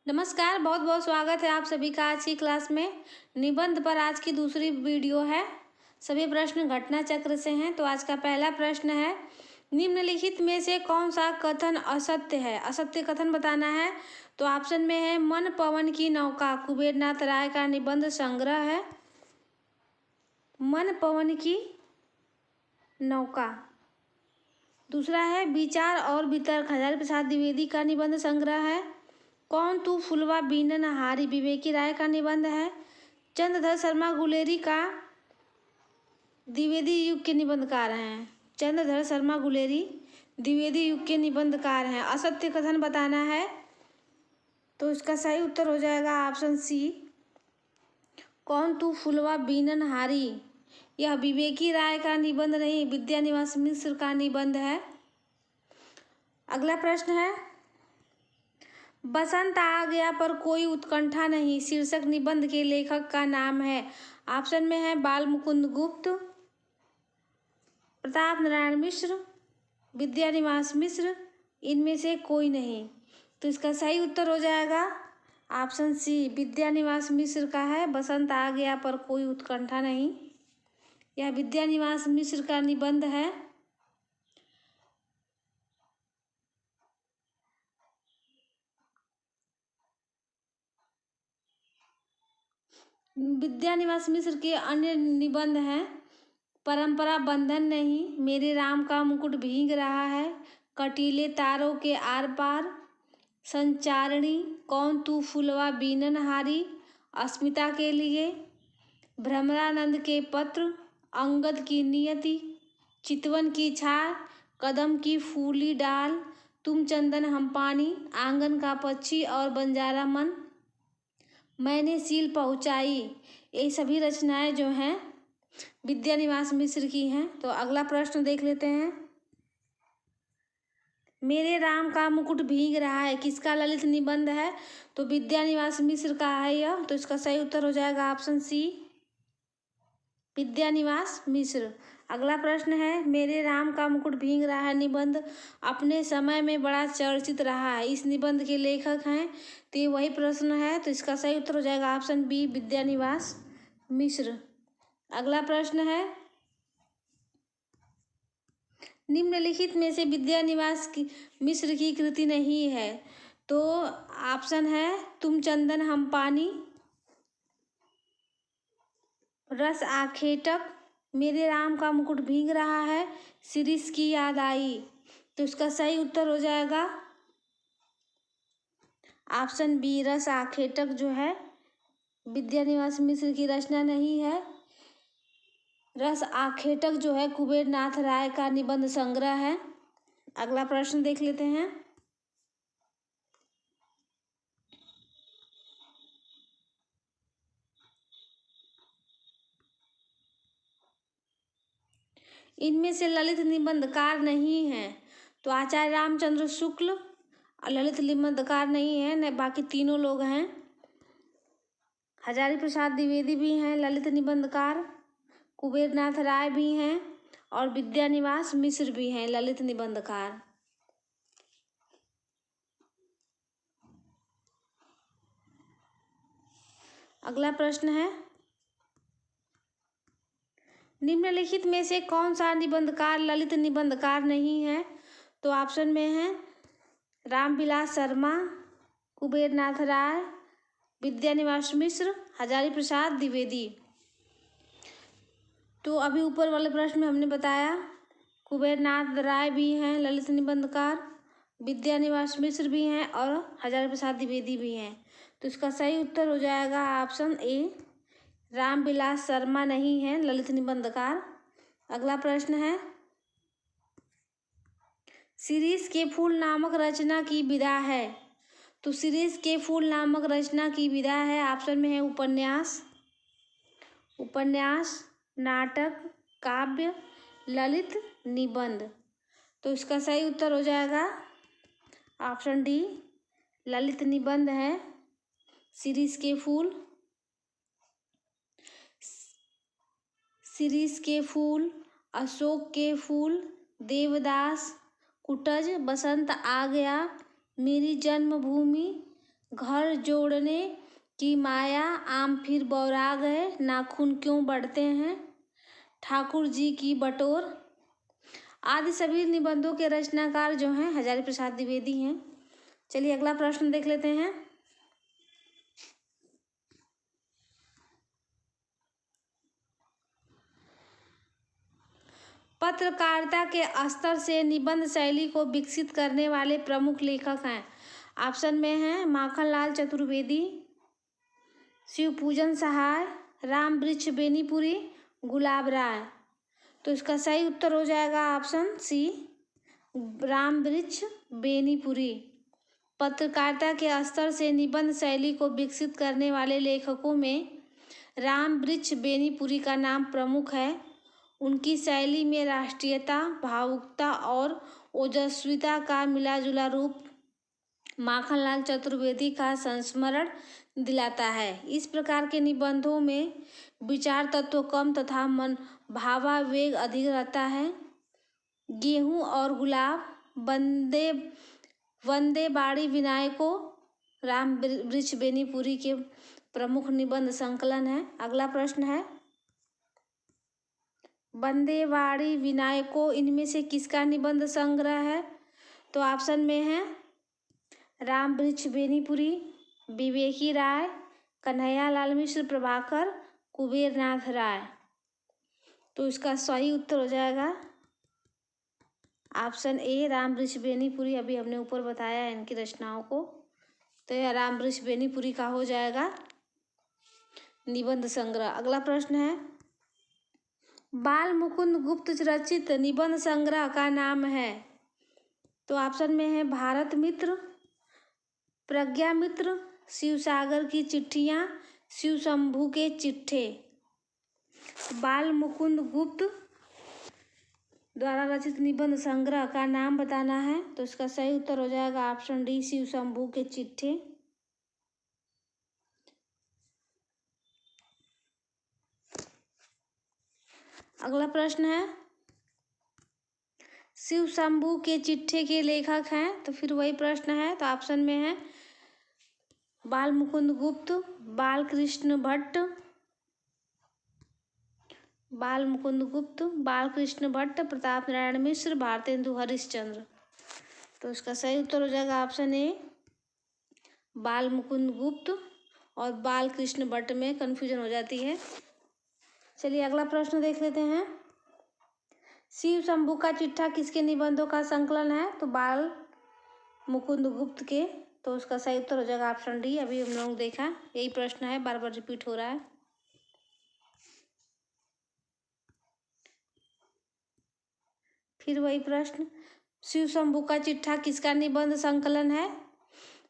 नमस्कार, बहुत बहुत स्वागत है आप सभी का आज की क्लास में। निबंध पर आज की दूसरी वीडियो है। सभी प्रश्न घटना चक्र से हैं। तो आज का पहला प्रश्न है, निम्नलिखित में से कौन सा कथन असत्य है? असत्य कथन बताना है। तो ऑप्शन में है, मन पवन की नौका कुबेरनाथ राय का निबंध संग्रह है। मन पवन की नौका। दूसरा है, विचार और वितर्क हजारी प्रसाद द्विवेदी का निबंध संग्रह है। कौन तू फुलवा बीनन हारी विवेकी राय का निबंध है। चंद्रधर शर्मा गुलेरी का द्विवेदी युग के निबंधकार हैं। चंद्रधर शर्मा गुलेरी द्विवेदी युग के निबंधकार हैं। असत्य कथन बताना है। तो इसका सही उत्तर हो जाएगा ऑप्शन सी, कौन तू फुलवा बीनन हारी। यह विवेकी राय का निबंध नहीं, विद्यानिवास मिश्र का निबंध है। अगला प्रश्न है, बसंत आ गया पर कोई उत्कंठा नहीं शीर्षक निबंध के लेखक का नाम है। ऑप्शन में है, बाल मुकुंद गुप्त, प्रताप नारायण मिश्र, विद्यानिवास मिश्र, इनमें से कोई नहीं। तो इसका सही उत्तर हो जाएगा ऑप्शन सी, विद्यानिवास मिश्र का है। बसंत आ गया पर कोई उत्कंठा नहीं, यह विद्यानिवास मिश्र का निबंध है। विद्यानिवास मिश्र के अन्य निबंध हैं, परंपरा बंधन नहीं, मेरे राम का मुकुट भीग रहा है, कटीले तारों के आर पार, संचारणी, कौन तू फुलवा बीनन हारी, अस्मिता के लिए, भ्रमरानंद के पत्र, अंगद की नियति, चितवन की छाया, कदम की फूली डाल, तुम चंदन हम पानी, आंगन का पक्षी और बंजारा मन, मैंने सील पहुँचाई। ये सभी रचनाएं जो हैं विद्यानिवास मिश्र की हैं। तो अगला प्रश्न देख लेते हैं, मेरे राम का मुकुट भीग रहा है किसका ललित निबंध है? तो विद्यानिवास मिश्र का है यह। तो इसका सही उत्तर हो जाएगा ऑप्शन सी, विद्यानिवास मिश्र। अगला प्रश्न है, मेरे राम का मुकुट भीग रहा है निबंध अपने समय में बड़ा चर्चित रहा है, इस निबंध के लेखक हैं। तो ये वही प्रश्न है। तो इसका सही उत्तर हो जाएगा ऑप्शन बी, विद्यानिवास मिश्र। अगला प्रश्न है, निम्नलिखित में से विद्यानिवास की मिश्र की कृति नहीं है। तो ऑप्शन है, तुम चंदन हम पानी, रस आखेटक, मेरे राम का मुकुट भीग रहा है, शिरीष की याद आई। तो इसका सही उत्तर हो जाएगा ऑप्शन बी, रस आखेटक जो है विद्यानिवास मिश्र की रचना नहीं है। रस आखेटक जो है कुबेरनाथ राय का निबंध संग्रह है। अगला प्रश्न देख लेते हैं, इनमें से ललित निबंधकार नहीं है। तो आचार्य रामचंद्र शुक्ल ललित निबंधकार नहीं है, न बाकी तीनों लोग हैं। हजारी प्रसाद द्विवेदी भी हैं ललित निबंधकार, कुबेरनाथ राय भी हैं और विद्यानिवास मिश्र भी हैं ललित निबंधकार। अगला प्रश्न है, निम्नलिखित में से कौन सा निबंधकार ललित निबंधकार नहीं है? तो ऑप्शन में है, रामविलास शर्मा, कुबेरनाथ राय, विद्यानिवास मिश्र, हजारी प्रसाद द्विवेदी। तो अभी ऊपर वाले प्रश्न में हमने बताया कुबेरनाथ राय भी हैं ललित निबंधकार, विद्यानिवास मिश्र भी हैं और हजारी प्रसाद द्विवेदी भी हैं। तो इसका सही उत्तर हो जाएगा ऑप्शन ए, रामविलास शर्मा नहीं है ललित निबंधकार। अगला प्रश्न है, शिरीष के फूल नामक रचना की विधा है। तो शिरीष के फूल नामक रचना की विधा है, ऑप्शन में है उपन्यास, नाटक, काव्य, ललित निबंध। तो इसका सही उत्तर हो जाएगा ऑप्शन डी, ललित निबंध है शिरीष के फूल। शिरीष के फूल, अशोक के फूल, देवदास, कुटज, बसंत आ गया, मेरी जन्मभूमि, घर जोड़ने की माया, आम फिर बौरा गए, नाखून क्यों बढ़ते हैं, ठाकुर जी की बटोर आदि सभी निबंधों के रचनाकार जो हैं हजारी प्रसाद द्विवेदी हैं। चलिए अगला प्रश्न देख लेते हैं। पत्रकारिता के स्तर से निबंध शैली को विकसित करने वाले प्रमुख लेखक हैं। ऑप्शन में हैं माखनलाल चतुर्वेदी, शिवपूजन सहाय, राम वृक्ष बेनीपुरी, गुलाब राय। तो इसका सही उत्तर हो जाएगा ऑप्शन सी, राम वृक्ष बेनीपुरी। पत्रकारिता के स्तर से निबंध शैली को विकसित करने वाले लेखकों में राम वृक्ष बेनीपुरी का नाम प्रमुख है। उनकी शैली में राष्ट्रीयता, भावुकता और ओजस्विता का मिलाजुला रूप माखनलाल चतुर्वेदी का संस्मरण दिलाता है। इस प्रकार के निबंधों में विचार तत्व कम तथा मन भावावेग अधिक रहता है। गेहूं और गुलाब, वंदे बाड़ी विनायको राम वृक्ष बेनीपुरी के प्रमुख निबंध संकलन है। अगला प्रश्न है, वंदे बाड़ी विनायको इनमें से किसका निबंध संग्रह है? तो ऑप्शन में है राम वृक्ष बेनीपुरी, विवेकी राय, कन्हैयालाल मिश्र, प्रभाकर, कुबेरनाथ राय। तो इसका सही उत्तर हो जाएगा ऑप्शन ए, राम वृक्ष बेनीपुरी। अभी हमने ऊपर बताया इनकी रचनाओं को, तो यह राम वृक्ष बेनीपुरी का हो जाएगा निबंध संग्रह। अगला प्रश्न है, बाल मुकुंद गुप्त रचित निबंध संग्रह का नाम है? तो ऑप्शन में है भारत मित्र, प्रज्ञा मित्र, शिवसागर की चिट्ठियां, शिव शंभू के चिट्ठे। बाल मुकुंद गुप्त द्वारा रचित निबंध संग्रह का नाम बताना है। तो इसका सही उत्तर हो जाएगा ऑप्शन डी, शिव शंभू के चिट्ठे। अगला प्रश्न है, शिव शंभू के चिट्ठे के लेखक हैं? तो फिर वही प्रश्न है, तो ऑप्शन में है बाल मुकुंद गुप्त, बालकृष्ण भट्ट, बालकृष्ण भट्ट, प्रताप नारायण मिश्र, भारतेंदु हरिश्चंद्र। तो इसका सही उत्तर हो जाएगा ऑप्शन ए, बाल मुकुंद गुप्त। और बालकृष्ण भट्ट में कंफ्यूजन हो जाती है। चलिए अगला प्रश्न देख लेते हैं, शिव शंभू का चिट्ठा किसके निबंधों का संकलन है? तो बाल मुकुंद गुप्त के। तो उसका सही उत्तर हो जाएगा ऑप्शन डी। अभी हम लोग देखा, यही प्रश्न है, बार बार रिपीट हो रहा है। फिर वही प्रश्न, शिव शंभू का चिट्ठा किसका निबंध संकलन है?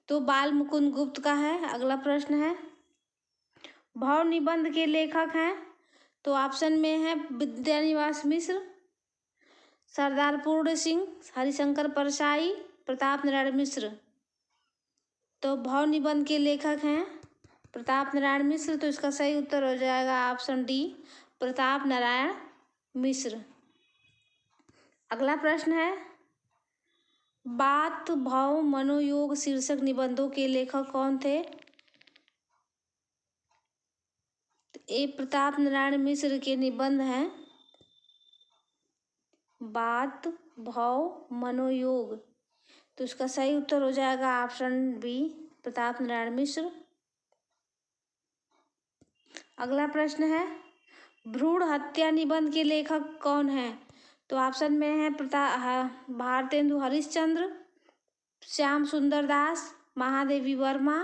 तो बाल मुकुंद गुप्त का है। अगला प्रश्न है, भाव निबंध के लेखक हैं? तो ऑप्शन में है विद्यानिवास मिश्र, सरदार पूर्ण सिंह, हरिशंकर परसाई, प्रताप नारायण मिश्र। तो भाव निबंध के लेखक हैं प्रताप नारायण मिश्र। तो इसका सही उत्तर हो जाएगा ऑप्शन डी, प्रताप नारायण मिश्र। अगला प्रश्न है, बात भाव मनोयोग शीर्षक निबंधों के लेखक कौन थे? ए प्रताप नारायण मिश्र के निबंध हैं बात भाव मनोयोग। तो इसका सही उत्तर हो जाएगा ऑप्शन बी, प्रताप नारायण मिश्र। अगला प्रश्न है, भ्रूण हत्या निबंध के लेखक कौन है? तो ऑप्शन में है भारतेंदु हरिश्चंद्र, श्याम सुंदर दास, महादेवी वर्मा,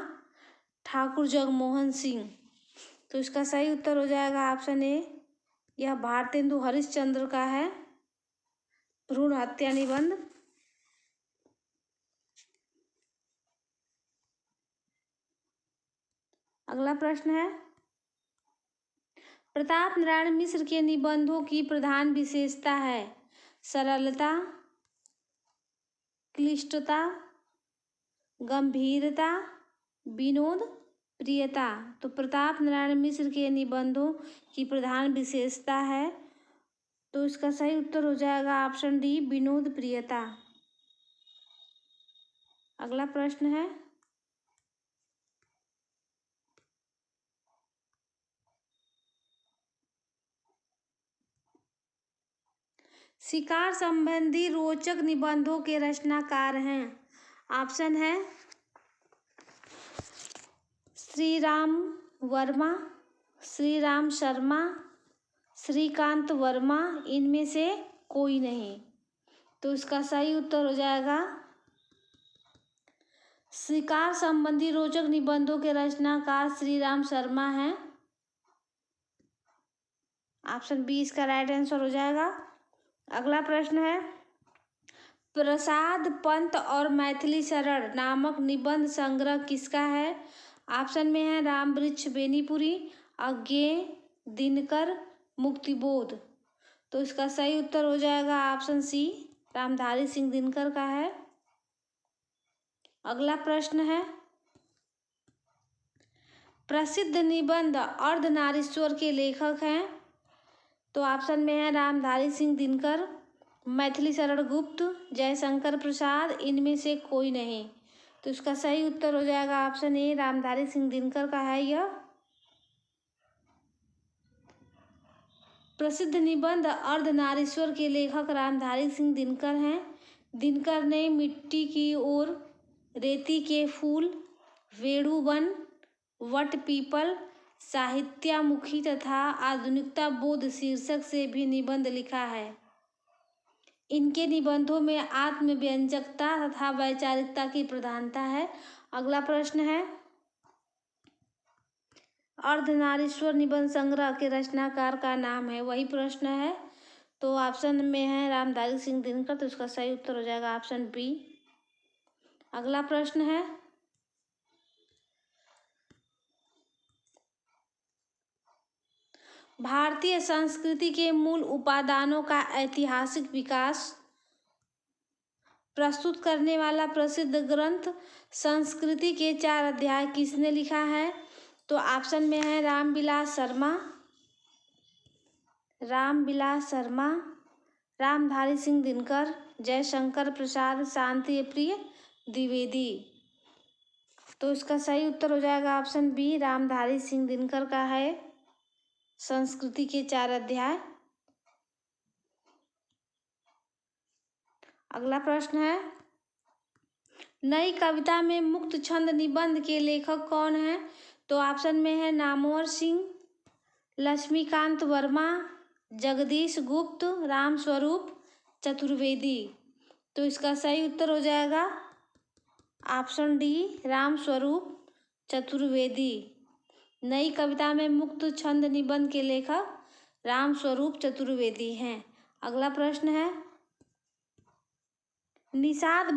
ठाकुर जगमोहन सिंह। तो इसका सही उत्तर हो जाएगा ऑप्शन ए, यह भारतेंदु हरिश्चंद्र का है भ्रूण हत्या निबंध। अगला प्रश्न है, प्रताप नारायण मिश्र के निबंधों की प्रधान विशेषता है? सरलता, क्लिष्टता, गंभीरता, विनोद, प्रियता। तो प्रताप नारायण मिश्र के निबंधों की प्रधान विशेषता है, तो इसका सही उत्तर हो जाएगा ऑप्शन डी, विनोद प्रियता। अगला प्रश्न है, शिकार संबंधी रोचक निबंधों के रचनाकार हैं। ऑप्शन है श्री राम वर्मा, श्री राम शर्मा, श्रीकांत वर्मा, इनमें से कोई नहीं। तो इसका सही उत्तर हो जाएगा शिकार संबंधी रोचक निबंधों के रचनाकार श्री राम शर्मा हैं। ऑप्शन बी इसका राइट आंसर हो जाएगा। अगला प्रश्न है, प्रसाद पंत और मैथिली शरण नामक निबंध संग्रह किसका है? ऑप्शन में है रामवृक्ष बेनीपुरी, अज्ञेय, दिनकर, मुक्तिबोध। तो इसका सही उत्तर हो जाएगा ऑप्शन सी, रामधारी सिंह दिनकर का है। अगला प्रश्न है, प्रसिद्ध निबंध अर्धनारीश्वर के लेखक हैं। तो ऑप्शन में है रामधारी सिंह दिनकर, मैथिली शरण गुप्त, जयशंकर प्रसाद, इनमें से कोई नहीं। तो इसका सही उत्तर हो जाएगा ऑप्शन ए, रामधारी सिंह दिनकर का है यह। प्रसिद्ध निबंध अर्धनारीश्वर के लेखक रामधारी सिंह दिनकर हैं। दिनकर ने मिट्टी की ओर, रेती के फूल, वेणुवन, वट पीपल, साहित्यामुखी तथा आधुनिकता बोध शीर्षक से भी निबंध लिखा है। इनके निबंधों में आत्मव्यंजकता तथा वैचारिकता की प्रधानता है। अगला प्रश्न है, अर्धनारीश्वर निबंध संग्रह के रचनाकार का नाम है, वही प्रश्न है। तो ऑप्शन में है रामधारी सिंह दिनकर, तो इसका सही उत्तर हो जाएगा ऑप्शन बी। अगला प्रश्न है, भारतीय संस्कृति के मूल उपादानों का ऐतिहासिक विकास प्रस्तुत करने वाला प्रसिद्ध ग्रंथ संस्कृति के 4 अध्याय किसने लिखा है? तो ऑप्शन में है रामविलास शर्मा, रामधारी सिंह दिनकर, जयशंकर प्रसाद, शांति प्रिय द्विवेदी। तो इसका सही उत्तर हो जाएगा ऑप्शन बी, रामधारी सिंह दिनकर का है संस्कृति के 4 अध्याय। अगला प्रश्न है, नई कविता में मुक्त छंद निबंध के लेखक कौन है? तो ऑप्शन में है नामवर सिंह, लक्ष्मीकांत वर्मा, जगदीश गुप्त, रामस्वरूप चतुर्वेदी। तो इसका सही उत्तर हो जाएगा ऑप्शन डी, रामस्वरूप चतुर्वेदी। नई कविता में मुक्त छंद निबंध के लेखक रामस्वरूप चतुर्वेदी हैं। अगला प्रश्न है, निषाद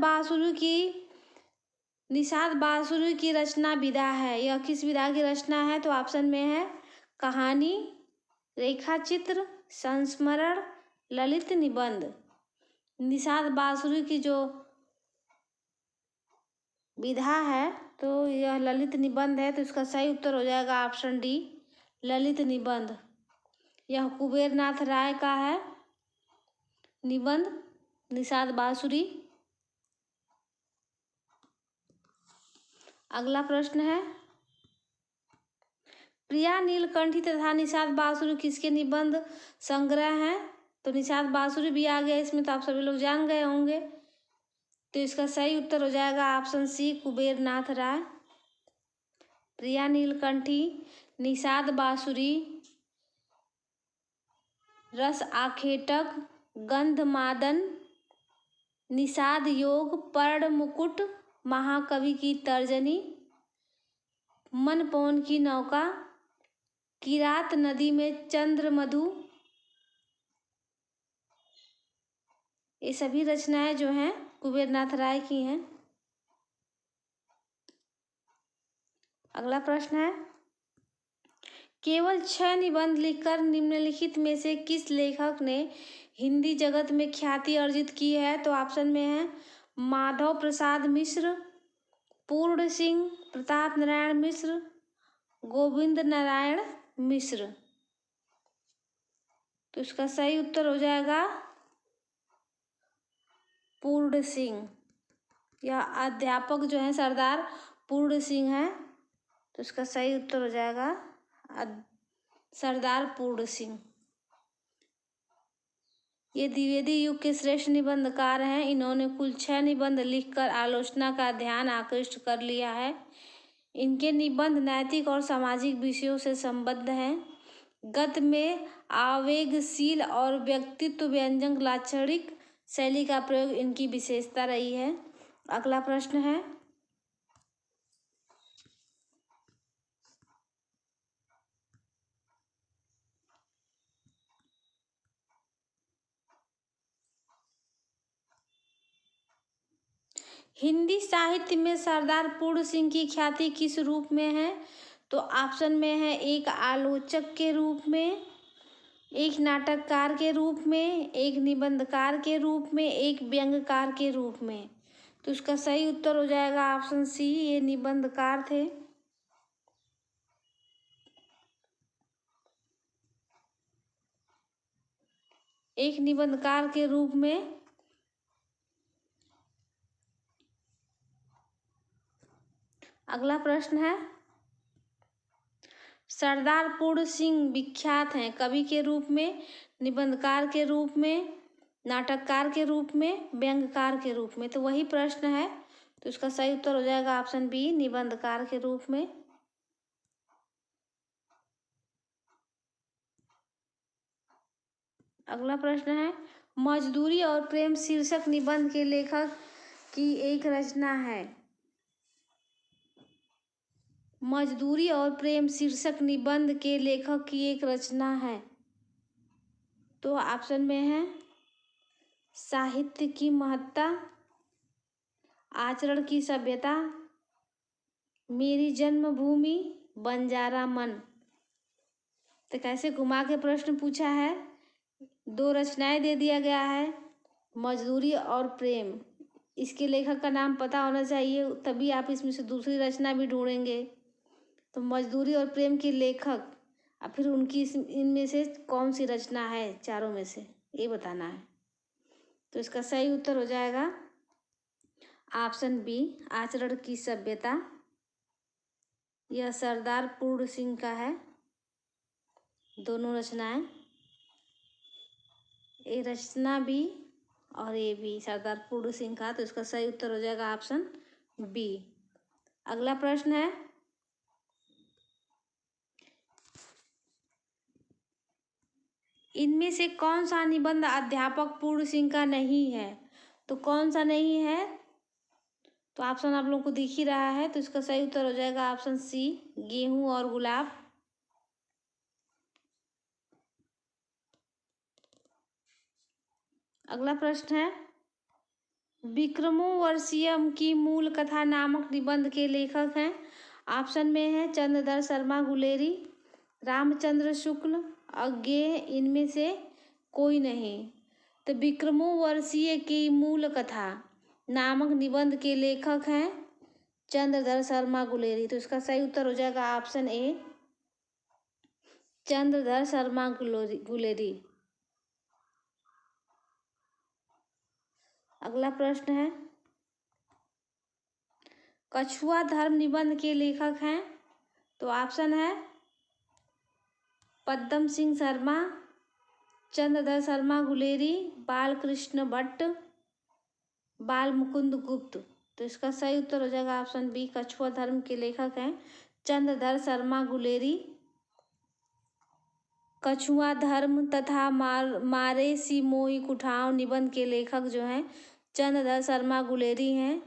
बांसुरी की रचना विधा है, यह किस विधा की रचना है? तो ऑप्शन में है कहानी, रेखाचित्र, संस्मरण, ललित निबंध। निषाद बांसुरी की जो विधा है तो यह ललित निबंध है। तो इसका सही उत्तर हो जाएगा ऑप्शन डी, ललित निबंध। यह कुबेरनाथ राय का है निबंध निषाद बांसुरी। अगला प्रश्न है, प्रिया नीलकंठी तथा निषाद बांसुरी किसके निबंध संग्रह हैं? तो निषाद बांसुरी भी आ गया इसमें, तो आप सभी लोग जान गए होंगे। तो इसका सही उत्तर हो जाएगा ऑप्शन सी, कुबेरनाथ राय। प्रिया नीलकंठी, निषाद बांसुरी, रस आखेटक, गंधमादन, निषाद योग, पर्ण मुकुट, महाकवि की तर्जनी, मन पवन की नौका, किरात नदी में चंद्रमधु, ये सभी रचनाएं जो हैं कुबेरनाथ राय की हैं। अगला प्रश्न है, केवल 6 निबंध लिखकर निम्नलिखित में से किस लेखक ने हिंदी जगत में ख्याति अर्जित की है? तो ऑप्शन में है माधव प्रसाद मिश्र, पूर्ण सिंह, प्रताप नारायण मिश्र, गोविंद नारायण मिश्र। तो इसका सही उत्तर हो जाएगा पूर्ण सिंह। यह अध्यापक जो है सरदार पूर्ण सिंह है। तो इसका सही उत्तर हो जाएगा सरदार पूर्ण सिंह। ये द्विवेदी युग के श्रेष्ठ निबंधकार हैं। इन्होंने कुल 6 निबंध लिखकर आलोचना का ध्यान आकृष्ट कर लिया है। इनके निबंध नैतिक और सामाजिक विषयों से संबद्ध हैं। गद्य में आवेगशील और व्यक्तित्व व्यंजक लाक्षणिक शैली का प्रयोग इनकी विशेषता रही है। अगला प्रश्न है, हिंदी साहित्य में सरदार पूर्ण सिंह की ख्याति किस रूप में है? तो ऑप्शन में है, एक आलोचक के रूप में, एक नाटककार के रूप में, एक निबंधकार के रूप में, एक व्यंग्यकार के रूप में। तो इसका सही उत्तर हो जाएगा ऑप्शन सी, ये निबंधकार थे। एक निबंधकार के रूप में। अगला प्रश्न है, सरदार पूर्ण सिंह विख्यात हैं कवि के रूप में, निबंधकार के रूप में, नाटककार के रूप में, व्यंग्यकार के रूप में। तो वही प्रश्न है, तो इसका सही उत्तर हो जाएगा ऑप्शन बी, निबंधकार के रूप में। अगला प्रश्न है, मजदूरी और प्रेम शीर्षक निबंध के लेखक की एक रचना है। मजदूरी और प्रेम शीर्षक निबंध के लेखक की एक रचना है। तो ऑप्शन में है, साहित्य की महत्ता, आचरण की सभ्यता, मेरी जन्मभूमि, बंजारा मन। तो कैसे घुमा के प्रश्न पूछा है, 2 रचनाएं दे दिया गया है, मजदूरी और प्रेम। इसके लेखक का नाम पता होना चाहिए, तभी आप इसमें से दूसरी रचना भी ढूंढेंगे। तो मजदूरी और प्रेम के लेखक और फिर उनकी इनमें से कौन सी रचना है चारों में से, ये बताना है। तो इसका सही उत्तर हो जाएगा ऑप्शन बी, आचरण की सभ्यता। यह सरदार पूर्ण सिंह का है, दोनों रचनाएं, ये रचना भी और ये भी सरदार पूर्ण सिंह का। तो इसका सही उत्तर हो जाएगा ऑप्शन बी। अगला प्रश्न है, इनमें से कौन सा निबंध अध्यापक पूर्ण सिंह का नहीं है? तो कौन सा नहीं है? तो ऑप्शन आप लोगों को दिख ही रहा है, तो इसका सही उत्तर हो जाएगा ऑप्शन सी, गेहूं और गुलाब। अगला प्रश्न है, विक्रमोर्वशीयम की मूल कथा नामक निबंध के लेखक हैं। ऑप्शन में है, चंद्रधर शर्मा गुलेरी, रामचंद्र शुक्ल, अज्ञेय, इनमें से कोई नहीं। तो विक्रमोर्वशीय की मूल कथा नामक निबंध के लेखक हैं चंद्रधर शर्मा गुलेरी। तो इसका सही उत्तर हो जाएगा ऑप्शन ए, चंद्रधर शर्मा गुलेरी। अगला प्रश्न है, कछुआ धर्म निबंध के लेखक हैं। तो ऑप्शन है, पद्म सिंह शर्मा, चंद्रधर शर्मा गुलेरी, बालकृष्ण भट्ट, बाल मुकुंद गुप्त। तो इसका सही उत्तर हो जाएगा ऑप्शन बी, कछुआ धर्म के लेखक हैं चंद्रधर शर्मा गुलेरी। कछुआ धर्म तथा मारे सी मोई कुठाव निबंध के लेखक जो हैं चंद्रधर शर्मा गुलेरी हैं।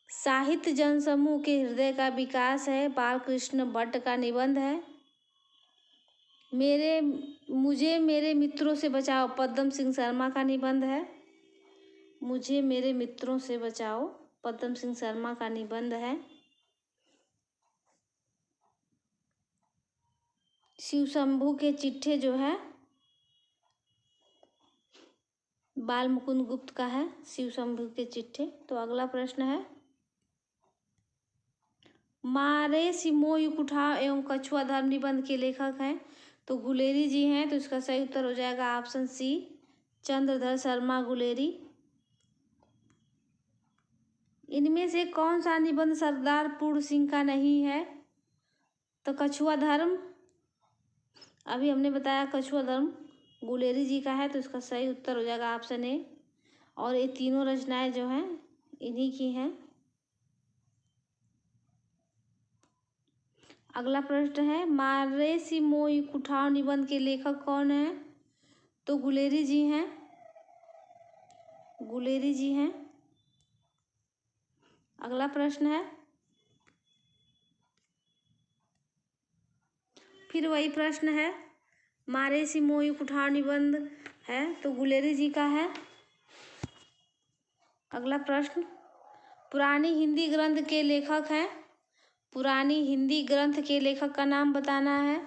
साहित्य जनसमूह के हृदय का विकास है, बालकृष्ण भट्ट का निबंध है। मुझे मेरे मित्रों से बचाओ, पद्म सिंह शर्मा का निबंध है। मुझे मेरे मित्रों से बचाओ, पद्म सिंह शर्मा का निबंध है। शिव शंभू के चिट्ठे जो है बाल मुकुंद गुप्त का है, शिव शंभू के चिट्ठे। तो अगला प्रश्न है, मारे सिमोई कुठाव एवं कछुआ धर्म निबंध के लेखक हैं। तो गुलेरी जी हैं, तो इसका सही उत्तर हो जाएगा ऑप्शन सी, चंद्रधर शर्मा गुलेरी। इनमें से कौन सा निबंध सरदार पूर्ण सिंह का नहीं है? तो कछुआ धर्म, अभी हमने बताया कछुआ धर्म गुलेरी जी का है, तो इसका सही उत्तर हो जाएगा ऑप्शन ए। और ये तीनों रचनाएं जो हैं इन्हीं की हैं। अगला प्रश्न है, मारेसी मोई कुठाव निबंध के लेखक कौन है? तो गुलेरी जी हैं, गुलेरी जी हैं। अगला प्रश्न है, फिर वही प्रश्न है, मारेसी मोई कुठाव निबंध है तो गुलेरी जी का है। अगला प्रश्न, पुरानी हिंदी ग्रंथ के लेखक हैं, पुरानी हिंदी ग्रंथ के लेखक का नाम बताना है।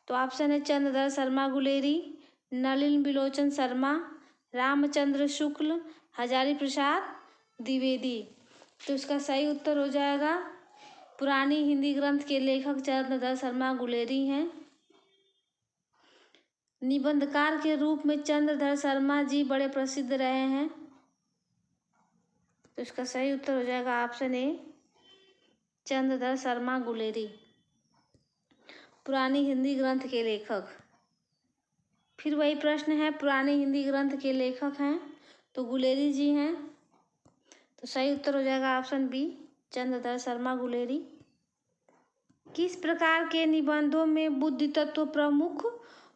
तो ऑप्शन है चंद्रधर शर्मा गुलेरी, नलिन बिलोचन शर्मा, रामचंद्र शुक्ल, हजारी प्रसाद द्विवेदी। तो इसका सही उत्तर हो जाएगा, पुरानी हिंदी ग्रंथ के लेखक चंद्रधर शर्मा गुलेरी हैं। निबंधकार के रूप में चंद्रधर शर्मा जी बड़े प्रसिद्ध रहे हैं। तो इसका सही उत्तर हो जाएगा ऑप्शन ए, चंद्रधर शर्मा गुलेरी, पुरानी हिंदी ग्रंथ के लेखक। फिर वही प्रश्न है, पुरानी हिंदी ग्रंथ के लेखक हैं तो गुलेरी जी हैं। तो सही उत्तर हो जाएगा ऑप्शन बी, चंद्रधर शर्मा गुलेरी। किस प्रकार के निबंधों में बुद्धि तत्व प्रमुख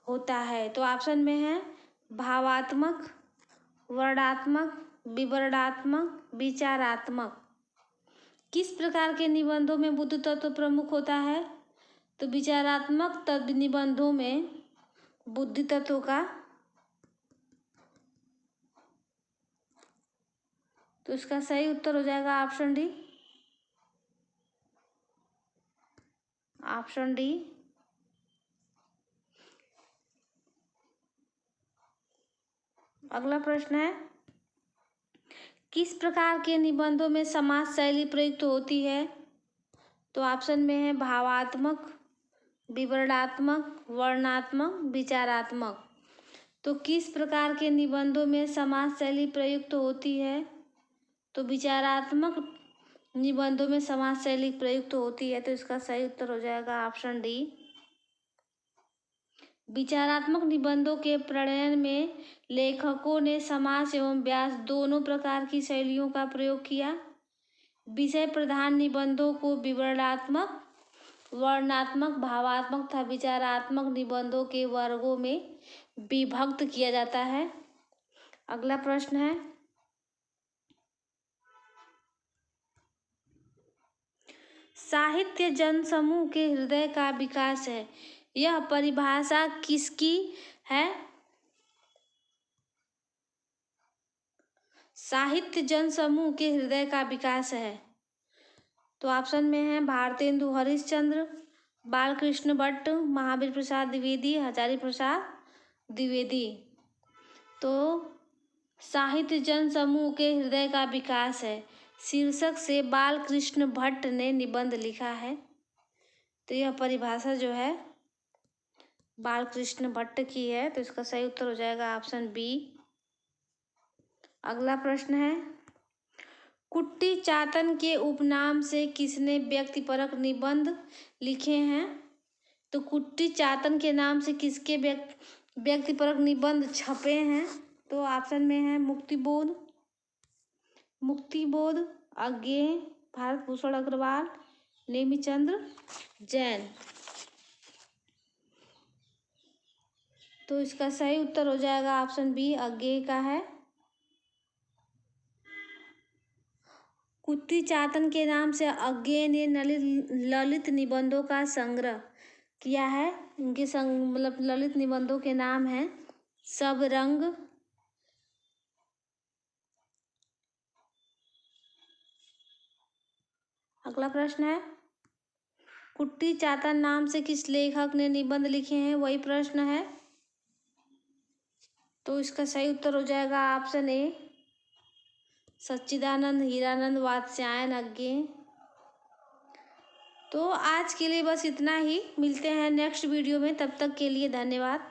होता है? तो ऑप्शन में है भावात्मक, वर्णात्मक, विवरणात्मक, विचारात्मक। किस प्रकार के निबंधों में बुद्धि तत्व प्रमुख होता है? तो विचारात्मक निबंधों में बुद्धि तत्व का, तो इसका सही उत्तर हो जाएगा ऑप्शन डी, ऑप्शन डी। अगला प्रश्न है, किस प्रकार के निबंधों में समास शैली प्रयुक्त होती है? तो ऑप्शन में है भावात्मक, विवरणात्मक, वर्णात्मक, विचारात्मक। तो किस प्रकार के निबंधों में समास शैली प्रयुक्त होती है? तो विचारात्मक निबंधों में समास शैली प्रयुक्त होती है। तो इसका सही उत्तर हो जाएगा ऑप्शन डी। विचारात्मक निबंधों के प्रणयन में लेखकों ने समास एवं व्यास दोनों प्रकार की शैलियों का प्रयोग किया। विषय प्रधान निबंधों को विवरणात्मक, वर्णनात्मक, भावात्मक तथा विचारात्मक निबंधों के वर्गों में विभक्त किया जाता है। अगला प्रश्न है, साहित्य जनसमूह के हृदय का विकास है, यह परिभाषा किसकी है? साहित्य जनसमूह के हृदय का विकास है। तो ऑप्शन में है भारतेंदु हरिश्चंद्र, बालकृष्ण भट्ट, महावीर प्रसाद द्विवेदी, हजारी प्रसाद द्विवेदी। तो साहित्य जनसमूह के हृदय का विकास है शीर्षक से बालकृष्ण भट्ट ने निबंध लिखा है। तो यह परिभाषा जो है बालकृष्ण भट्ट की है। तो इसका सही उत्तर हो जाएगा ऑप्शन बी। अगला प्रश्न है, कुट्टी चातन के उपनाम से किसने व्यक्तिपरक निबंध लिखे हैं? तो कुट्टी चातन के नाम से किसके व्यक्तिपरक निबंध छपे हैं? तो ऑप्शन में है मुक्तिबोध, मुक्तिबोध, अज्ञेय, भारत भूषण अग्रवाल, नेमिचंद्र जैन। तो इसका सही उत्तर हो जाएगा ऑप्शन बी, अज्ञेय का है। कुट्टी चातन के नाम से अज्ञेय ने ललित निबंधों का संग्रह किया है। उनके मतलब ललित निबंधों के नाम हैं सब रंग, अगला प्रश्न है, कुट्टी चातन नाम से किस लेखक ने निबंध लिखे हैं? वही प्रश्न है। तो इसका सही उत्तर हो जाएगा ऑप्शन ए, सच्चिदानंद हीरानंद वात्स्यायन अज्ञेय। तो आज के लिए बस इतना ही, मिलते हैं नेक्स्ट वीडियो में, तब तक के लिए धन्यवाद।